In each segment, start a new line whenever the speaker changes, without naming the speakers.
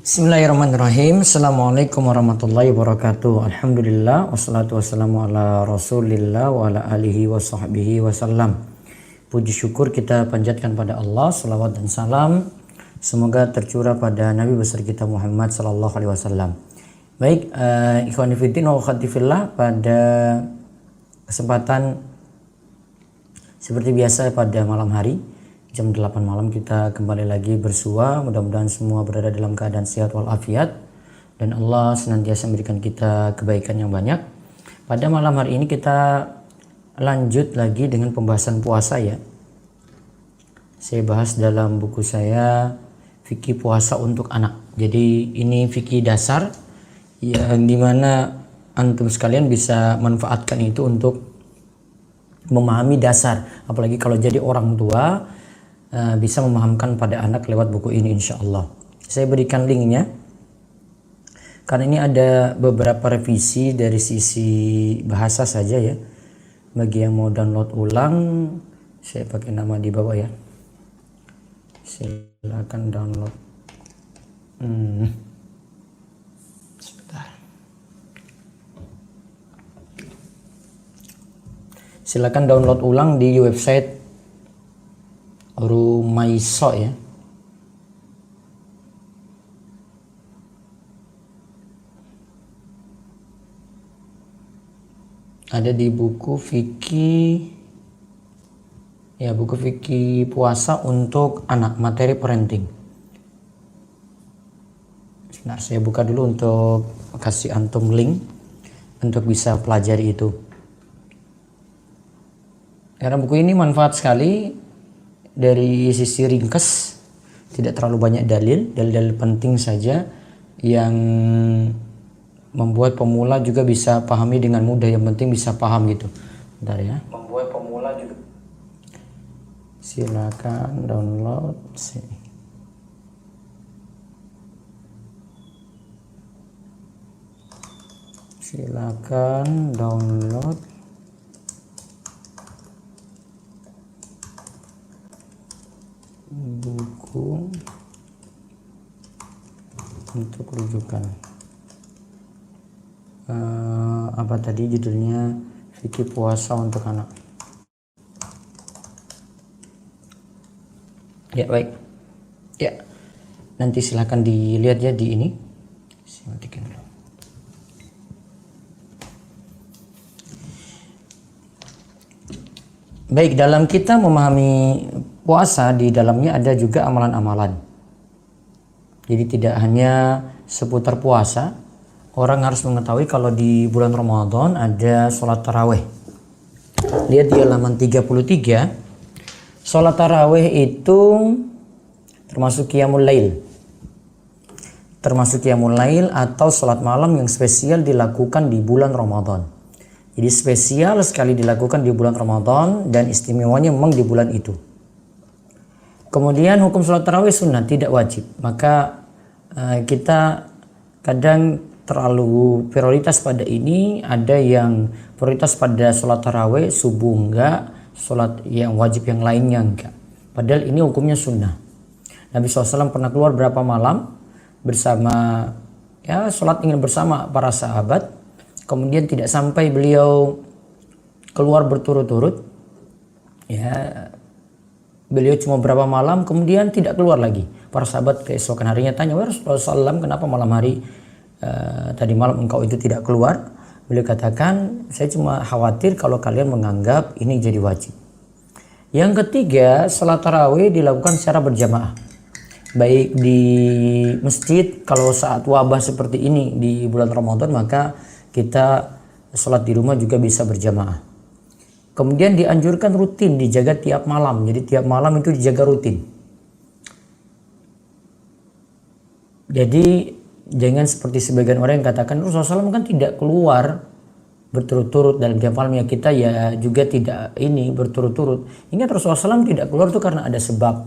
Bismillahirrahmanirrahim. Assalamualaikum warahmatullahi wabarakatuh. Alhamdulillah wassalatu wassalamu ala rasulillah wa ala alihi wa sahbihi wasallam. Puji syukur kita panjatkan pada Allah, salawat dan salam semoga tercurah pada Nabi besar kita Muhammad sallallahu alaihi wasallam. Baik, ikhwani fillah wa akhwati fillah, pada kesempatan seperti biasa pada malam hari jam 8 malam kita kembali lagi bersua. Mudah-mudahan semua berada dalam keadaan sehat walafiat dan Allah senantiasa memberikan kita kebaikan yang banyak. Pada malam hari ini kita lanjut lagi dengan pembahasan puasa ya. Saya bahas dalam buku saya Fikih Puasa untuk Anak. Jadi ini fikih dasar yang dimana antum sekalian bisa manfaatkan itu untuk memahami dasar, apalagi kalau jadi orang tua bisa memahamkan pada anak lewat buku ini insya Allah. Saya berikan linknya karena ini ada beberapa revisi dari sisi bahasa saja ya. Bagi yang mau download ulang, saya pakai nama di bawah ya, silakan download. Sebentar. Silakan download ulang di website Rumaiso ya. Ada di buku fikih ya, buku fikih puasa untuk anak, materi parenting. Sebentar, saya buka dulu untuk kasih antum link untuk bisa pelajari itu. Karena buku ini manfaat sekali. Dari sisi ringkas, tidak terlalu banyak dalil penting saja yang membuat pemula juga bisa pahami dengan mudah. Yang penting bisa paham gitu. Bentar ya. Membuat pemula juga. Silakan download. Silakan download. Buku untuk rujukan apa tadi judulnya? Fikih Puasa untuk Anak. Ya baik ya, nanti silahkan dilihat ya di ini. Saya matikan dulu. Baik, dalam kita memahami puasa, di dalamnya ada juga amalan-amalan. Jadi tidak hanya seputar puasa, orang harus mengetahui kalau di bulan Ramadan ada sholat taraweh. Lihat di halaman 33, sholat taraweh itu termasuk qiyamul lail. Termasuk qiyamul lail atau sholat malam yang spesial dilakukan di bulan Ramadan. Jadi spesial sekali dilakukan di bulan Ramadan dan istimewanya memang di bulan itu. Kemudian hukum sholat tarawih sunnah, tidak wajib. Maka kita kadang terlalu prioritas pada ini. Ada yang prioritas pada sholat tarawih, subuh enggak, sholat yang wajib yang lainnya enggak. Padahal ini hukumnya sunnah. Nabi SAW pernah keluar berapa malam bersama ya, sholat ingin bersama para sahabat. Kemudian tidak sampai beliau keluar berturut-turut ya, beliau cuma berapa malam kemudian tidak keluar lagi. Para sahabat keesokan harinya tanya, "Wahai Rasulullah SAW, kenapa malam hari tadi malam engkau itu tidak keluar?" Beliau katakan, "Saya cuma khawatir kalau kalian menganggap ini jadi wajib." Yang ketiga, salat tarawih dilakukan secara berjamaah. Baik di masjid, kalau saat wabah seperti ini di bulan Ramadan maka kita sholat di rumah juga bisa berjamaah. Kemudian dianjurkan rutin dijaga tiap malam. Jadi tiap malam itu dijaga rutin. Jadi jangan seperti sebagian orang yang katakan Rasulullah SAW kan tidak keluar berturut-turut dalam tiap malam, ya kita ya juga tidak ini berturut-turut. Ingat Rasulullah SAW tidak keluar itu karena ada sebab,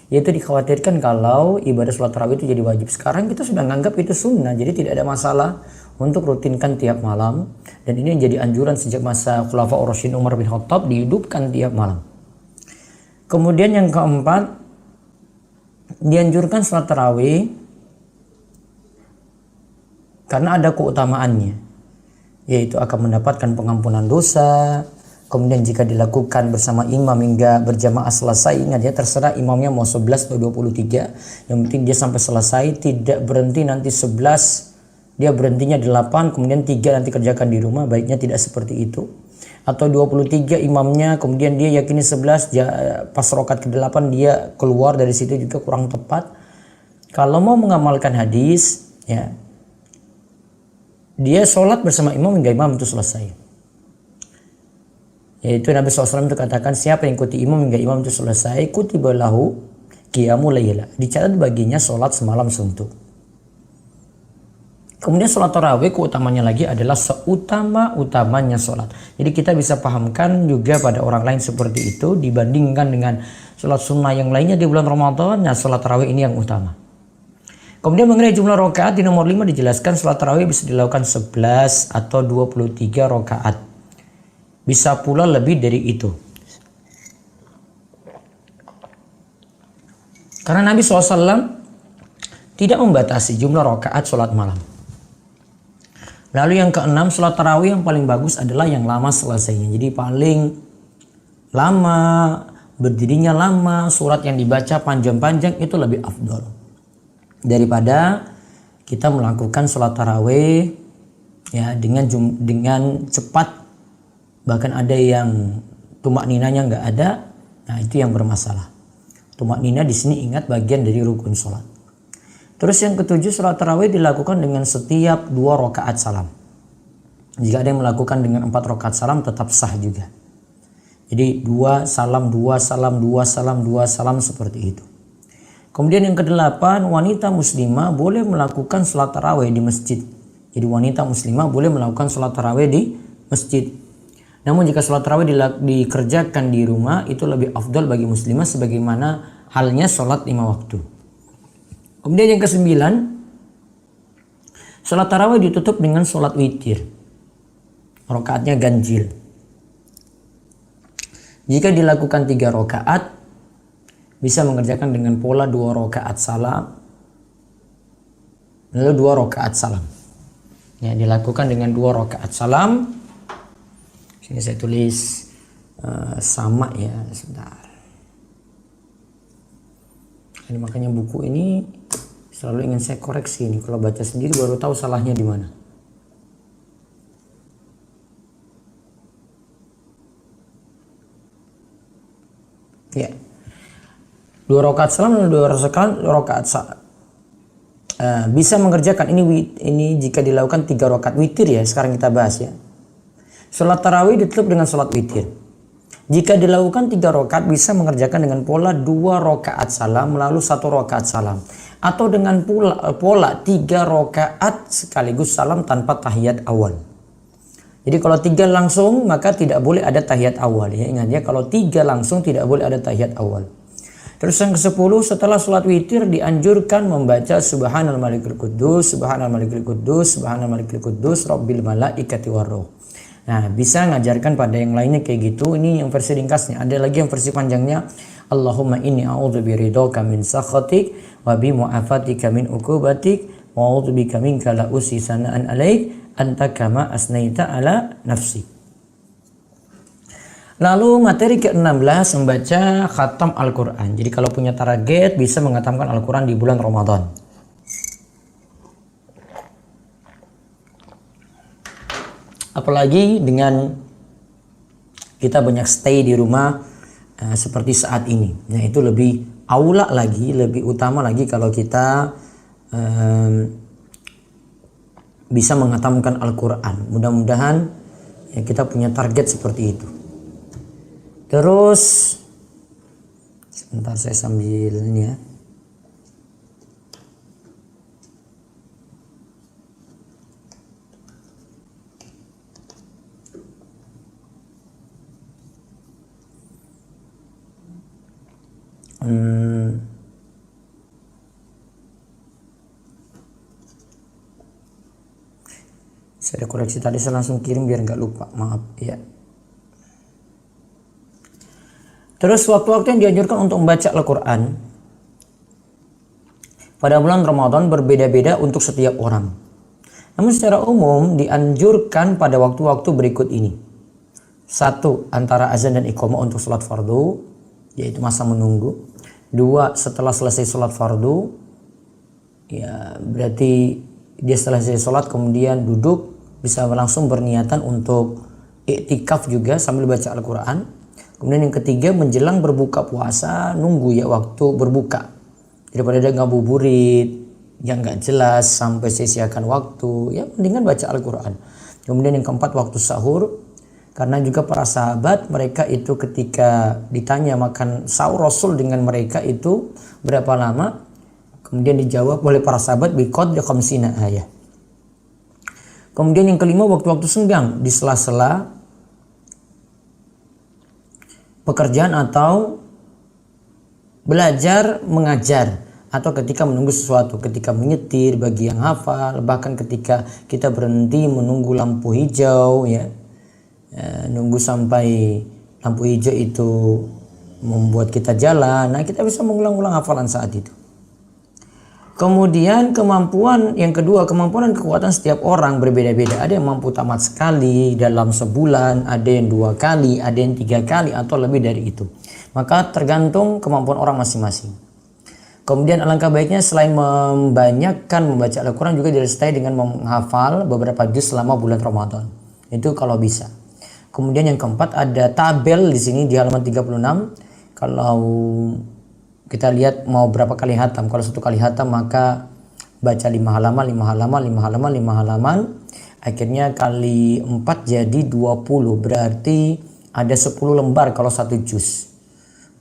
yaitu dikhawatirkan kalau ibadah sholat tarawih itu jadi wajib. Sekarang kita sudah menganggap itu sunnah, jadi tidak ada masalah untuk rutinkan tiap malam. Dan ini menjadi anjuran sejak masa Khulafaur Rasyidin Umar bin Khattab, dihidupkan tiap malam. Kemudian yang keempat, dianjurkan sholat tarawih karena ada keutamaannya, yaitu akan mendapatkan pengampunan dosa. Kemudian jika dilakukan bersama imam hingga berjamaah selesai, ingat ya, terserah imamnya mau 11 atau 23, yang penting dia sampai selesai, tidak berhenti nanti 11 dia berhentinya 8, kemudian 3 nanti kerjakan di rumah. Baiknya tidak seperti itu. Atau 23 imamnya, kemudian dia yakini 11, pas rakaat ke-8 dia keluar dari situ, juga kurang tepat. Kalau mau mengamalkan hadis, ya, dia sholat bersama imam hingga imam itu selesai. Yaitu Nabi SAW itu katakan, siapa yang ikuti imam hingga imam itu selesai, kutiba lahu qiyamul laila, dicatat baginya sholat semalam suntuk. Kemudian sholat tarawih keutamanya lagi adalah seutama-utamanya sholat. Jadi kita bisa pahamkan juga pada orang lain seperti itu, dibandingkan dengan sholat sunnah yang lainnya di bulan Ramadan. Nah, sholat tarawih ini yang utama. Kemudian mengenai jumlah rakaat di nomor 5 dijelaskan sholat tarawih bisa dilakukan 11 atau 23 rakaat. Bisa pula lebih dari itu. Karena Nabi SAW tidak membatasi jumlah rakaat sholat malam. Lalu yang keenam, sholat tarawih yang paling bagus adalah yang lama selesainya. Jadi paling lama, berdirinya lama, surat yang dibaca panjang-panjang, itu lebih afdol daripada kita melakukan sholat tarawih ya dengan cepat. Bahkan ada yang tumak ninanya nggak ada. Nah, itu yang bermasalah. Tumak nina di sini ingat bagian dari rukun sholat. Terus yang ketujuh, sholat tarawih dilakukan dengan setiap 2 rakaat salam. Jika ada yang melakukan dengan 4 rakaat salam tetap sah juga. Jadi 2 salam, 2 salam, 2 salam, 2 salam seperti itu. Kemudian yang kedelapan, wanita muslimah boleh melakukan sholat tarawih di masjid. Jadi wanita muslimah boleh melakukan sholat tarawih di masjid. Namun jika sholat tarawih dikerjakan di rumah itu lebih afdal bagi muslimah, sebagaimana halnya sholat 5 waktu. Kemudian yang kesembilan, sholat tarawih ditutup dengan sholat witir. Rakaatnya ganjil. Jika dilakukan 3 rakaat, bisa mengerjakan dengan pola 2 rakaat salam, lalu 2 rakaat salam. Ya, dilakukan dengan 2 rakaat salam. Sini saya tulis sama ya, sebentar. Ini makanya buku ini selalu ingin saya koreksi ini. Kalau baca sendiri baru tahu salahnya di mana. Ya, 2 rakaat salam dan 2 rakaat salam. Bisa mengerjakan ini jika dilakukan 3 rakaat witir ya. Sekarang kita bahas ya. Sholat tarawih ditutup dengan sholat witir. Jika dilakukan 3 rakaat bisa mengerjakan dengan pola 2 rakaat salam lalu 1 rakaat salam, atau dengan pola 3 rakaat sekaligus salam tanpa tahiyat awal. Jadi kalau 3 langsung maka tidak boleh ada tahiyat awal ya. Ingat ya, kalau 3 langsung tidak boleh ada tahiyat awal. Terus yang ke-10, setelah sholat witir dianjurkan membaca Subhanal Malikul Quddus, Subhanal Malikul Quddus, Subhanal Malikul Quddus, Rabbil Malaikati Warruh. Nah, bisa ngajarkan pada yang lainnya kayak gitu. Ini yang versi ringkasnya. Ada lagi yang versi panjangnya. Allahumma inni a'udzu biridhaka min sakhatik wa bi mu'afatika min uqubatik wa a'udzu bika minka la usi sana'an 'alaik anta kama asnaita ala nafsi. Lalu materi ke-16 membaca khatam Al-Qur'an. Jadi kalau punya target bisa menghatamkan Al-Qur'an di bulan Ramadan. Apalagi dengan kita banyak stay di rumah seperti saat ini. Nah, itu lebih aula lagi, lebih utama lagi kalau kita bisa menghatamkan Al-Quran. Mudah-mudahan ya, kita punya target seperti itu. Terus sebentar saya sambil ini ya. Saya ada koreksi tadi, saya langsung kirim biar nggak lupa, maaf ya. Terus waktu-waktu yang dianjurkan untuk membaca Al-Quran pada bulan Ramadan berbeda-beda untuk setiap orang. Namun secara umum dianjurkan pada waktu-waktu berikut ini. 1. Antara azan dan iqamah untuk sholat fardu, yaitu masa menunggu. 2. Setelah selesai sholat fardu, ya berarti dia setelah selesai sholat kemudian duduk, bisa langsung berniatan untuk iktikaf juga sambil baca Al-Quran. Kemudian yang ketiga, menjelang berbuka puasa, nunggu ya waktu berbuka, daripada dia ngabuburit yang nggak jelas sampai sia-siakan waktu, ya mendingan baca Al-Quran. Kemudian yang keempat, waktu sahur, karena juga para sahabat mereka itu ketika ditanya makan sahur Rasul dengan mereka itu berapa lama, kemudian dijawab oleh para sahabat biqadri khamsina ayah. Kemudian yang kelima, waktu-waktu senggang, di sela-sela pekerjaan atau belajar mengajar, atau ketika menunggu sesuatu, ketika menyetir bagi yang hafal, bahkan ketika kita berhenti menunggu lampu hijau, ya, nunggu sampai lampu hijau itu membuat kita jalan, nah kita bisa mengulang-ulang hafalan saat itu. Kemudian kemampuan yang kedua, kemampuan dan kekuatan setiap orang berbeda-beda. Ada yang mampu tamat sekali dalam sebulan, ada yang 2 kali, ada yang 3 kali, atau lebih dari itu. Maka tergantung kemampuan orang masing-masing. Kemudian alangkah baiknya selain membanyakkan membaca Al-Quran juga disertai dengan menghafal beberapa juz selama bulan Ramadan. Itu kalau bisa. Kemudian yang keempat, ada tabel di sini di halaman 36. Kalau kita lihat mau berapa kali hatam. Kalau 1 kali hatam maka baca 5 halaman, 5 halaman, 5 halaman, 5 halaman. Akhirnya kali 4 jadi 20. Berarti ada 10 lembar kalau 1 juz.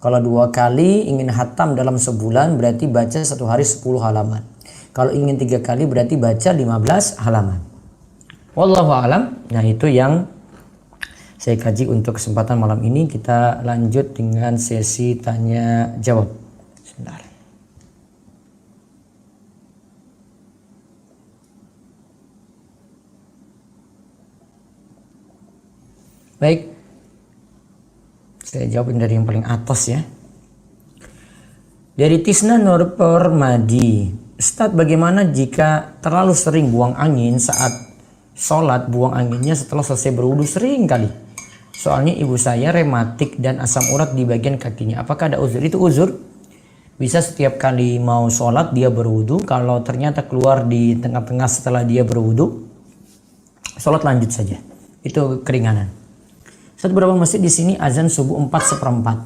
Kalau 2 kali ingin hatam dalam sebulan berarti baca 1 hari 10 halaman. Kalau ingin 3 kali berarti baca 15 halaman. Wallahu alam. Nah itu yang saya kaji untuk kesempatan malam ini. Kita lanjut dengan sesi tanya jawab. Sebentar. Baik. Saya jawabin dari yang paling atas ya. Dari Tisna Nur Permadi. Ustaz, bagaimana jika terlalu sering buang angin saat sholat? Buang anginnya setelah selesai berwudu sering kali. Soalnya ibu saya rematik dan asam urat di bagian kakinya. Apakah ada uzur? Itu uzur. Bisa setiap kali mau sholat dia berwudu. Kalau ternyata keluar di tengah-tengah setelah dia berwudu, sholat lanjut saja. Itu keringanan. Satu beberapa masjid di sini azan subuh 4:15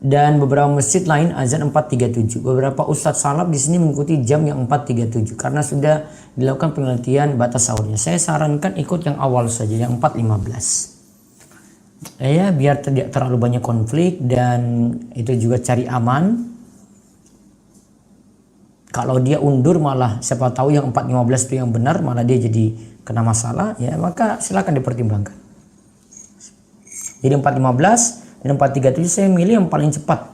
dan beberapa masjid lain azan 4:37. Beberapa ustadz salaf di sini mengikuti jam yang 4:37 karena sudah dilakukan penelitian batas sahurnya. Saya sarankan ikut yang awal saja, yang 4:15. Ya, biar tidak terlalu banyak konflik dan itu juga cari aman. Kalau dia undur malah siapa tahu yang 4:15 itu yang benar, malah dia jadi kena masalah, ya maka silakan dipertimbangkan. Jadi 4:15 dan 4:37 saya milih yang paling cepat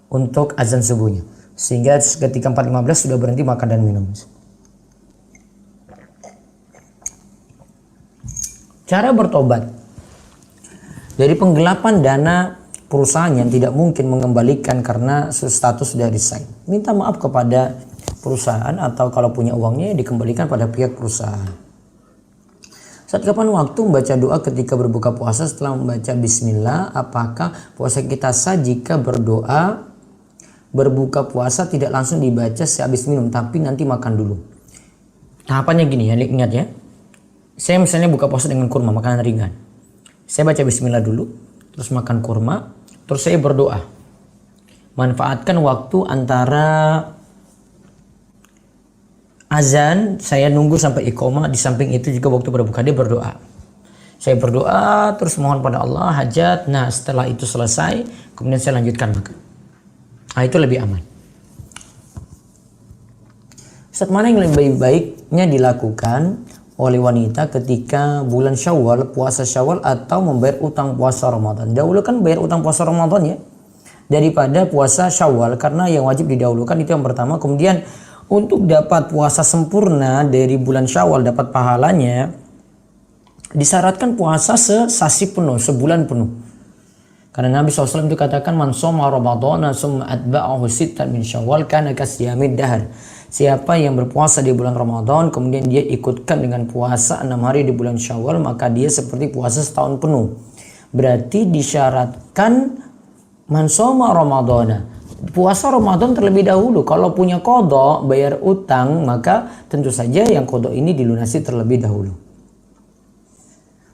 untuk azan subuhnya. Sehingga ketika 4:15 sudah berhenti makan dan minum. Cara bertobat. Dari penggelapan dana perusahaan yang tidak mungkin mengembalikan karena status sudah resign. Minta maaf kepada perusahaan atau kalau punya uangnya dikembalikan pada pihak perusahaan. Saat kapan waktu membaca doa ketika berbuka puasa setelah membaca bismillah? Apakah puasa kita sah jika berdoa berbuka puasa tidak langsung dibaca sehabis minum tapi nanti makan dulu? Tahapannya gini ya, ingat ya. Saya misalnya buka puasa dengan kurma, makanan ringan. Saya baca bismillah dulu, terus makan kurma, terus saya berdoa. Manfaatkan waktu antara azan, saya nunggu sampai iqamah, di samping itu juga waktu berbuka dia berdoa. Saya berdoa terus mohon pada Allah hajat. Nah setelah itu selesai kemudian saya lanjutkan makan. Nah itu lebih aman. Ustaz, mana yang lebih baiknya dilakukan oleh wanita ketika bulan Syawal, puasa Syawal atau membayar utang puasa Ramadan? Dahulu kan bayar utang puasa Ramadan ya daripada puasa Syawal, karena yang wajib didahulukan itu yang pertama. Kemudian untuk dapat puasa sempurna dari bulan Syawal, dapat pahalanya, disyaratkan puasa sesasi penuh, sebulan penuh. Karena Nabi SAW itu katakan, man shoma Ramadhana summa atba'ahu sittan min Syawal kana kasiyamid dahar. Siapa yang berpuasa di bulan Ramadan kemudian dia ikutkan dengan puasa 6 hari di bulan Syawal, maka dia seperti puasa setahun penuh. Berarti disyaratkan man shoma Ramadana, puasa Ramadan terlebih dahulu. Kalau punya qadha, bayar utang, maka tentu saja yang qadha ini dilunasi terlebih dahulu.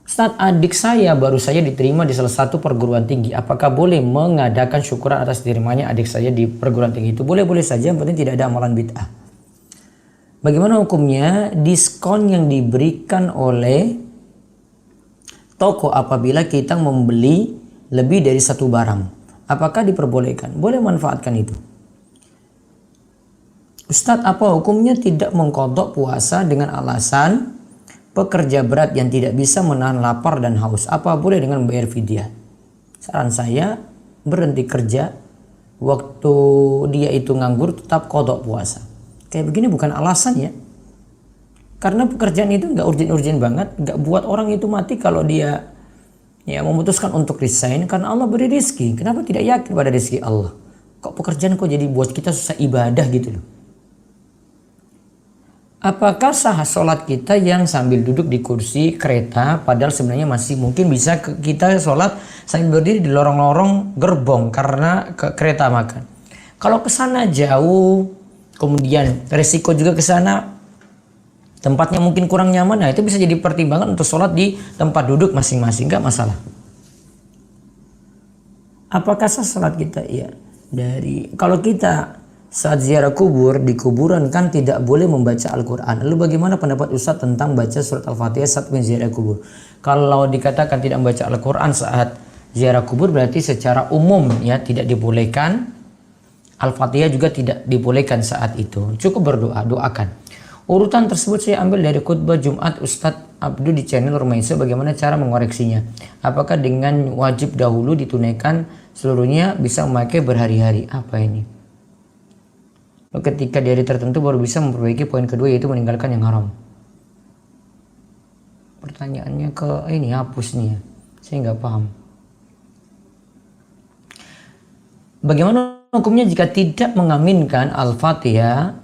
Ustaz, adik saya baru saja diterima di salah satu perguruan tinggi. Apakah boleh mengadakan syukuran atas diterimanya adik saya di perguruan tinggi itu? Boleh-boleh saja, yang penting tidak ada amalan bid'ah. Bagaimana hukumnya diskon yang diberikan oleh toko apabila kita membeli lebih dari satu barang? Apakah diperbolehkan? Boleh manfaatkan itu. Ustadz, apa hukumnya tidak mengqadha puasa dengan alasan pekerja berat yang tidak bisa menahan lapar dan haus? Apa boleh dengan membayar fidyah? Saran saya, berhenti kerja, waktu dia itu nganggur tetap qadha puasa. Kayak begini bukan alasan ya. Karena pekerjaan itu nggak urgent-urgent banget, nggak buat orang itu mati kalau dia ya memutuskan untuk resign karena Allah beri rezeki. Kenapa tidak yakin pada rezeki Allah? Kok pekerjaan kok jadi buat kita susah ibadah gitu loh. Apakah sah sholat kita yang sambil duduk di kursi kereta padahal sebenarnya masih mungkin bisa kita sholat sambil berdiri di lorong-lorong gerbong karena kereta makan. Kalau kesana jauh, kemudian resiko juga ke sana, tempatnya mungkin kurang nyaman, nah itu bisa jadi pertimbangan untuk sholat di tempat duduk masing-masing, nggak masalah. Apakah sah sholat kita? Ya, kalau kita saat ziarah kubur di kuburan kan tidak boleh membaca Al-Quran. Lalu bagaimana pendapat Ustaz tentang baca surat Al-Fatihah saat ziarah kubur? Kalau dikatakan tidak membaca Al-Quran saat ziarah kubur berarti secara umum ya tidak dibolehkan. Al-Fatihah juga tidak dibolehkan saat itu. Cukup berdoa, doakan. Urutan tersebut saya ambil dari khutbah Jumat Ustadz Abdu di channel Rumaisa. Bagaimana cara mengoreksinya? Apakah dengan wajib dahulu ditunaikan seluruhnya bisa memakai berhari-hari? Apa ini? Ketika di hari tertentu baru bisa memperbaiki poin kedua yaitu meninggalkan yang haram. Pertanyaannya ke ini hapus nih ya. Saya nggak paham. Bagaimana hukumnya jika tidak mengaminkan Al-Fatihah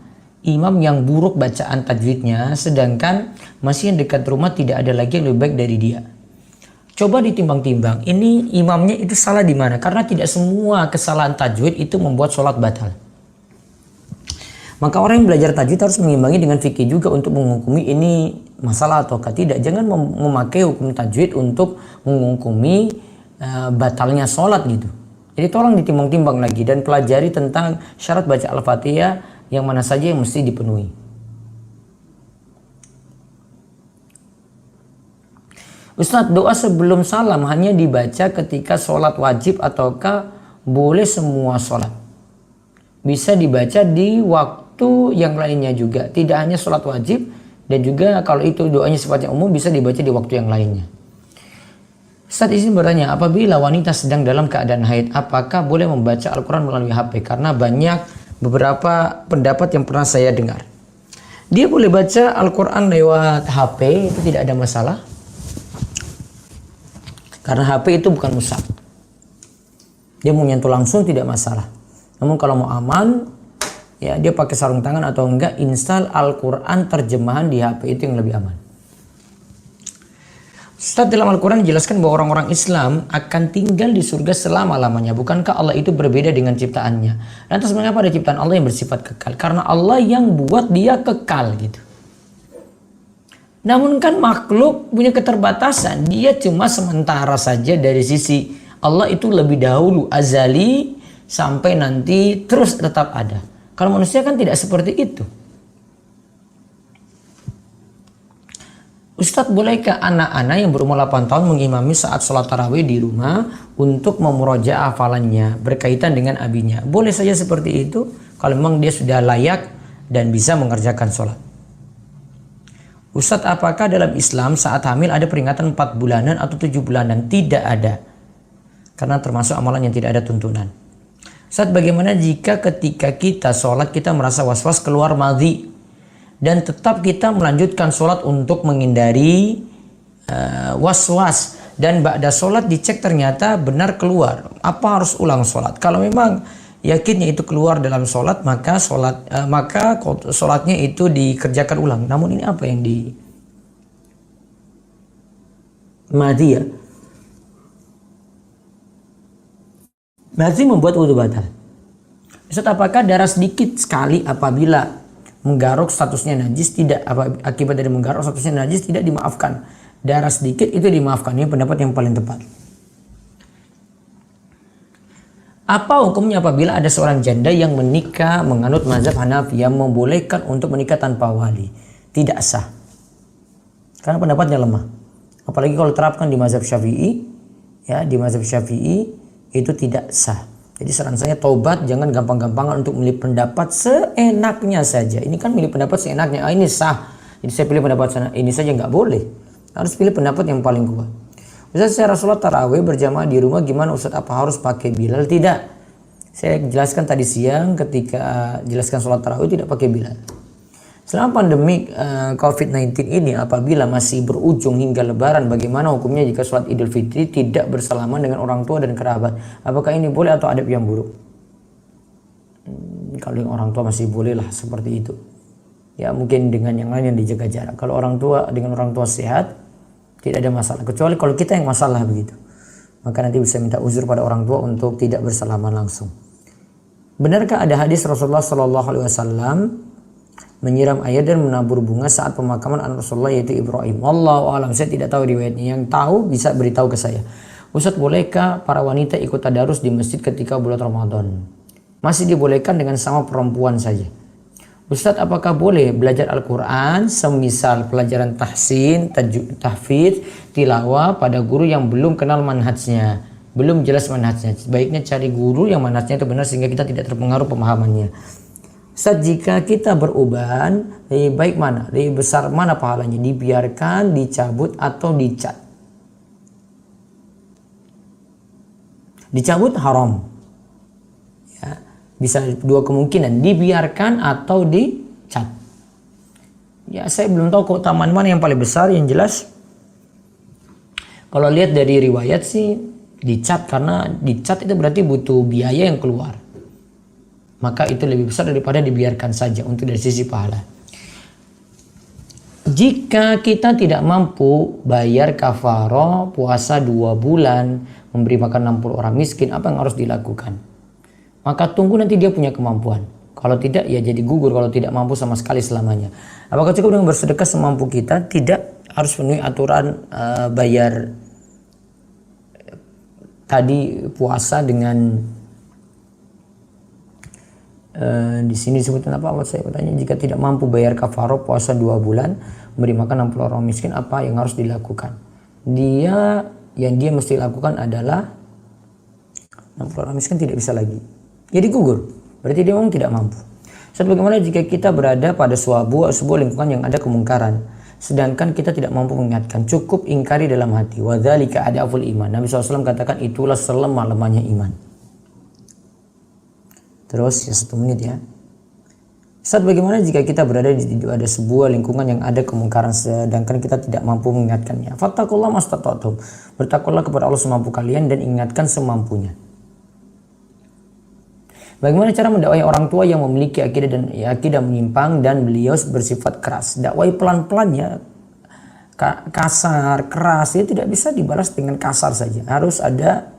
imam yang buruk bacaan tajwidnya sedangkan masih yang dekat rumah tidak ada lagi yang lebih baik dari dia? Coba ditimbang-timbang, ini imamnya itu salah di mana? Karena tidak semua kesalahan tajwid itu membuat sholat batal. Maka orang yang belajar tajwid harus mengimbangi dengan fikih juga untuk menghukumi ini masalah ataukah tidak. Jangan memakai hukum tajwid untuk menghukumi batalnya sholat gitu. Jadi tolong ditimbang-timbang lagi dan pelajari tentang syarat baca Al-Fatihah yang mana saja yang mesti dipenuhi. Ustadz, doa sebelum salam hanya dibaca ketika sholat wajib ataukah boleh semua sholat? Bisa dibaca di waktu yang lainnya juga. Tidak hanya sholat wajib dan juga kalau itu doanya sifatnya umum bisa dibaca di waktu yang lainnya. Ustadz izin bertanya, apabila wanita sedang dalam keadaan haid, apakah boleh membaca Al-Quran melalui HP? Karena banyak beberapa pendapat yang pernah saya dengar. Dia boleh baca Al-Quran lewat HP, itu tidak ada masalah. Karena HP itu bukan mushaf. Dia mau nyentuh langsung tidak masalah. Namun kalau mau aman, ya dia pakai sarung tangan atau enggak, install Al-Quran terjemahan di HP itu yang lebih aman. Ustaz, dalam Al-Quran dijelaskan bahwa orang-orang Islam akan tinggal di surga selama-lamanya. Bukankah Allah itu berbeda dengan ciptaannya? Lantas mengapa ada ciptaan Allah yang bersifat kekal? Karena Allah yang buat dia kekal gitu. Namun kan makhluk punya keterbatasan. Dia cuma sementara saja dari sisi Allah itu lebih dahulu azali sampai nanti terus tetap ada. Kalau manusia kan tidak seperti itu. Ustadz, bolehkah anak-anak yang berumur 8 tahun mengimami saat sholat tarawih di rumah untuk memurojaah hafalannya berkaitan dengan abinya? Boleh saja seperti itu kalau memang dia sudah layak dan bisa mengerjakan sholat. Ustadz, apakah dalam Islam saat hamil ada peringatan 4 bulanan atau 7 bulanan? Tidak ada. Karena termasuk amalan yang tidak ada tuntunan. Ustadz, bagaimana jika ketika kita sholat kita merasa was-was keluar madhi? Dan tetap kita melanjutkan sholat untuk menghindari was-was. Dan ba'da sholat dicek ternyata benar keluar. Apa harus ulang sholat? Kalau memang yakinnya itu keluar dalam sholat, maka sholatnya itu dikerjakan ulang. Namun ini apa yang di madhi ya? Madhi membuat wudhu batal. Ustaz, apakah darah sedikit sekali apabila menggaruk statusnya najis akibat dari menggaruk statusnya najis tidak dimaafkan? Darah sedikit itu dimaafkan. Ini pendapat yang paling tepat. Apa hukumnya apabila ada seorang janda yang menikah menganut mazhab Hanafi yang membolehkan untuk menikah tanpa wali? Tidak sah. Karena pendapatnya lemah. Apalagi kalau terapkan di mazhab Syafi'i, ya, di mazhab Syafi'i itu tidak sah. Jadi saran saya taubat, jangan gampang-gampangan untuk milih pendapat seenaknya saja. Ini kan milih pendapat seenaknya, ini sah. Jadi saya pilih pendapat ini saja, nggak boleh. Harus pilih pendapat yang paling kuat. Ustaz, secara sholat tarawih berjamaah di rumah gimana Ustaz? Apa harus pakai Bilal? Tidak. Saya jelaskan tadi siang ketika jelaskan sholat tarawih tidak pakai Bilal. Selama pandemi COVID-19 ini, apabila masih berujung hingga lebaran, bagaimana hukumnya jika sholat Idul Fitri tidak bersalaman dengan orang tua dan kerabat? Apakah ini boleh atau adab yang buruk? Kalau yang orang tua masih boleh lah seperti itu. Ya mungkin dengan yang lain yang dijaga jarak. Kalau orang tua dengan orang tua sehat, tidak ada masalah. Kecuali kalau kita yang masalah begitu. Maka nanti bisa minta uzur pada orang tua untuk tidak bersalaman langsung. Benarkah ada hadis Rasulullah SAW menyiram air dan menabur bunga saat pemakaman anak Rasulullah yaitu Ibrahim? Wallahu a'lam, saya tidak tahu riwayatnya. Yang tahu bisa beritahu ke saya. Ustaz, bolehkah para wanita ikut tadarus di masjid ketika bulan Ramadan? Masih dibolehkan dengan sama perempuan saja. Ustaz, apakah boleh belajar Al-Quran semisal pelajaran tahsin, tahfidz, tilawah pada guru yang belum kenal manhajnya, belum jelas manhajnya? Sebaiknya cari guru yang manhajnya itu benar sehingga kita tidak terpengaruh pemahamannya. Ustaz, jika kita beruban, lebih baik mana? Lebih besar mana pahalanya? Dibiarkan, dicabut, atau dicat? Dicabut haram. Ya, bisa dua kemungkinan, dibiarkan atau dicat. Ya, saya belum tahu keutamaan mana yang paling besar. Yang jelas, kalau lihat dari riwayat sih dicat, karena dicat itu berarti butuh biaya yang keluar. Maka itu lebih besar daripada dibiarkan saja untuk dari sisi pahala. Jika kita tidak mampu bayar kafarah puasa 2 bulan, memberi makan 60 orang miskin, apa yang harus dilakukan? Maka tunggu nanti dia punya kemampuan. Kalau tidak, ya jadi gugur. Kalau tidak mampu sama sekali selamanya. Apakah cukup dengan bersedekah semampu kita? Tidak, harus penuhi aturan bayar tadi puasa dengan di sini disebutkan apa? Saya bertanya, jika tidak mampu bayar kafarah puasa 2 bulan, memberi makan 60 orang miskin, apa yang harus dilakukan? Yang dia mesti lakukan adalah 60 orang miskin tidak bisa lagi. Jadi gugur. Berarti dia memang tidak mampu. Ustaz, bagaimana jika kita berada pada sebuah lingkungan yang ada kemungkaran, sedangkan kita tidak mampu mengingatkan? Cukup ingkari dalam hati. Wa dzalika adaful iman. Nabi SAW katakan itulah selemah-lemahnya iman. Terus ya 1 menit ya. Ustaz, bagaimana jika kita berada di ada sebuah lingkungan yang ada kemungkaran sedangkan kita tidak mampu mengingatkannya? Fattaqullaha mastata'tum. Bertakwalah kepada Allah semampu kalian dan ingatkan semampunya. Bagaimana cara mendakwai orang tua yang memiliki akidah menyimpang dan beliau bersifat keras? Dakwai pelan-pelan ya. Kasar, keras itu tidak bisa dibalas dengan kasar saja. Harus ada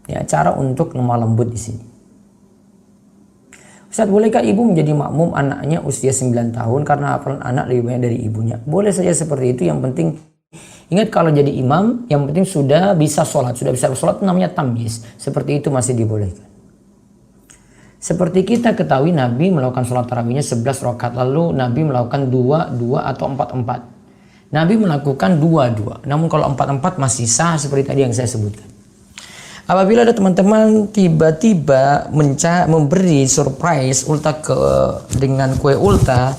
ya cara untuk lemah lembut di sini. Ustaz, bolehkah ibu menjadi makmum anaknya usia 9 tahun karena hafalan anak lebih banyak dari ibunya? Boleh saja seperti itu, yang penting ingat kalau jadi imam, yang penting sudah bisa sholat. Sudah bisa sholat namanya tamyiz. Seperti itu masih dibolehkan. Seperti kita ketahui Nabi melakukan sholat tarawihnya 11 rakaat, lalu Nabi melakukan 2 atau 4. Nabi melakukan 2. Namun kalau 4 masih sah seperti tadi yang saya sebutkan. Apabila ada teman-teman tiba-tiba memberi surprise ulta dengan kue ulta,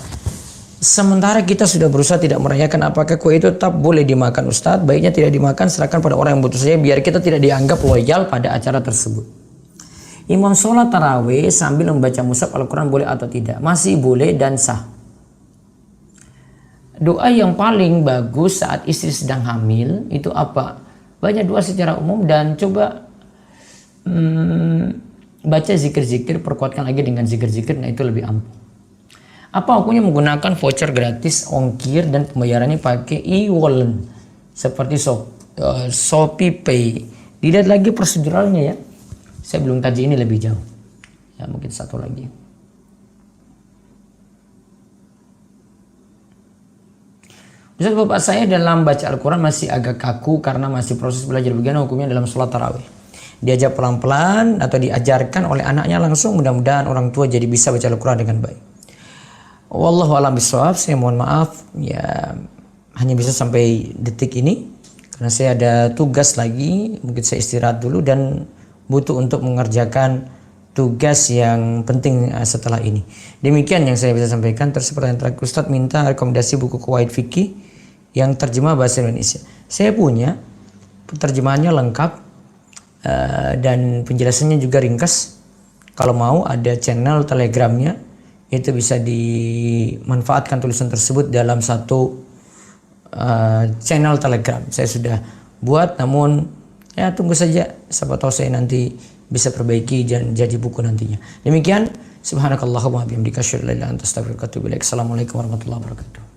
sementara kita sudah berusaha tidak merayakan, apakah kue itu tetap boleh dimakan Ustadz? Baiknya tidak dimakan, serahkan pada orang yang butuh saja, biar kita tidak dianggap loyal pada acara tersebut. Imam sholat tarawih sambil membaca mushaf Al-Quran boleh atau tidak? Masih boleh dan sah. Doa yang paling bagus saat istri sedang hamil itu apa? Banyak doa secara umum dan coba baca zikir-zikir, perkuatkan lagi dengan zikir-zikir, nah itu lebih ampuh. Apa hukumnya menggunakan voucher gratis ongkir dan pembayarannya pakai e-wallet seperti Shopee Pay? Dilihat lagi proseduralnya ya. Saya belum kaji ini lebih jauh. Ya, mungkin satu lagi. Ustaz, bapak saya dalam baca Al-Quran masih agak kaku karena masih proses belajar. Bagaimana hukumnya dalam sholat tarawih? Diajak pelan-pelan atau diajarkan oleh anaknya langsung? Mudah-mudahan orang tua jadi bisa baca Al-Quran dengan baik. Wallahu a'lam bishawab. Saya mohon maaf ya, hanya bisa sampai detik ini karena saya ada tugas lagi. Mungkin saya istirahat dulu dan butuh untuk mengerjakan tugas yang penting setelah ini. Demikian yang saya bisa sampaikan. Terus pertanyaan terakhir, Ustadz minta rekomendasi buku Qawaid Fikih yang terjemah bahasa Indonesia. Saya punya, terjemahannya lengkap dan penjelasannya juga ringkas. Kalau mau ada channel Telegramnya, itu bisa dimanfaatkan tulisan tersebut dalam satu channel Telegram. Saya sudah buat, namun ya tunggu saja, siapa tahu saya nanti bisa perbaiki dan jadi buku nantinya. Demikian, subhanakallahumma wa bihamdika asyhadu an la ilaha illa anta astaghfiruka wa atubu ilaik. Assalamualaikum warahmatullahi wabarakatuh.